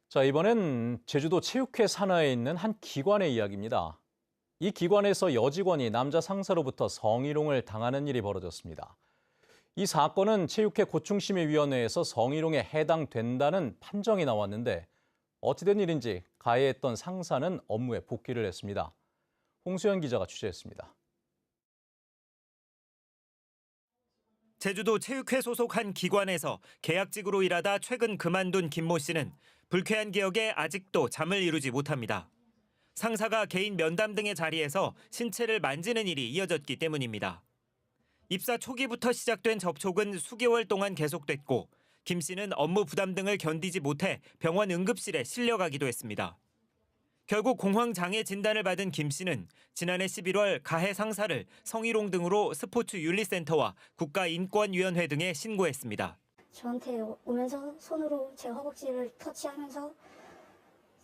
자, 이번엔 제주도 체육회 산하에 있는 한 기관의 이야기입니다. 이 기관에서 여직원이 남자 상사로부터 성희롱을 당하는 일이 벌어졌습니다. 이 사건은 체육회 고충심의위원회에서 성희롱에 해당된다는 판정이 나왔는데 어찌된 일인지 가해했던 상사는 업무에 복귀를 했습니다. 홍수연 기자가 취재했습니다. 제주도 체육회 소속 한 기관에서 계약직으로 일하다 최근 그만둔 김모 씨는 불쾌한 기억에 아직도 잠을 이루지 못합니다. 상사가 개인 면담 등의 자리에서 신체를 만지는 일이 이어졌기 때문입니다. 입사 초기부터 시작된 접촉은 수개월 동안 계속됐고 김 씨는 업무 부담 등을 견디지 못해 병원 응급실에 실려가기도 했습니다. 결국 공황장애 진단을 받은 김 씨는 지난해 11월 가해 상사를 성희롱 등으로 스포츠윤리센터와 국가인권위원회 등에 신고했습니다. 저한테 오면서 손으로 제 허벅지를 터치하면서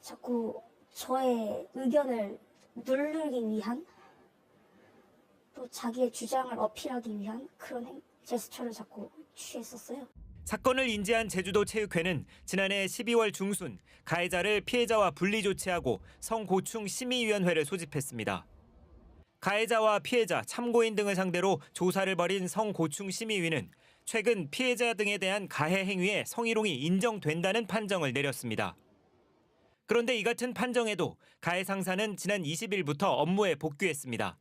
자꾸 저의 의견을 누르기 위한 또 자기의 주장을 어필하기 위한 그런 제스처를 자꾸 취했었어요. 사건을 인지한 제주도 체육회는 지난해 12월 중순 가해자를 피해자와 분리 조치하고 성고충 심의위원회를 소집했습니다. 가해자와 피해자, 참고인 등을 상대로 조사를 벌인 성고충 심의위는 최근 피해자 등에 대한 가해 행위에 성희롱이 인정된다는 판정을 내렸습니다. 그런데 이 같은 판정에도 가해 상사는 지난 20일부터 업무에 복귀했습니다.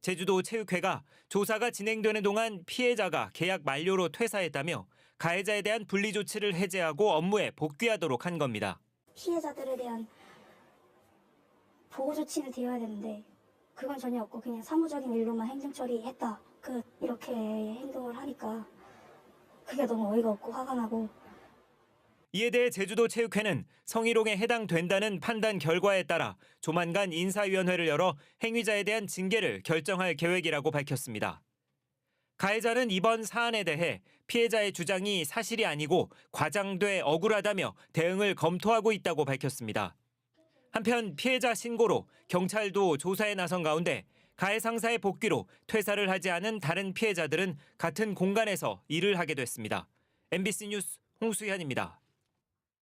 제주도 체육회가 조사가 진행되는 동안 피해자가 계약 만료로 퇴사했다며 가해자에 대한 분리 조치를 해제하고 업무에 복귀하도록 한 겁니다. 피해자들에 대한 보호 조치는 되어야 되는데 그건 전혀 없고 그냥 사무적인 일로만 행정 처리했다. 이렇게 행동을 하니까 그게 너무 어이가 없고 화가 나고. 이에 대해 제주도 체육회는 성희롱에 해당된다는 판단 결과에 따라 조만간 인사위원회를 열어 행위자에 대한 징계를 결정할 계획이라고 밝혔습니다. 가해자는 이번 사안에 대해 피해자의 주장이 사실이 아니고 과장돼 억울하다며 대응을 검토하고 있다고 밝혔습니다. 한편 피해자 신고로 경찰도 조사에 나선 가운데 가해 상사의 복귀로 퇴사를 하지 않은 다른 피해자들은 같은 공간에서 일을 하게 됐습니다. MBC 뉴스 홍수현입니다.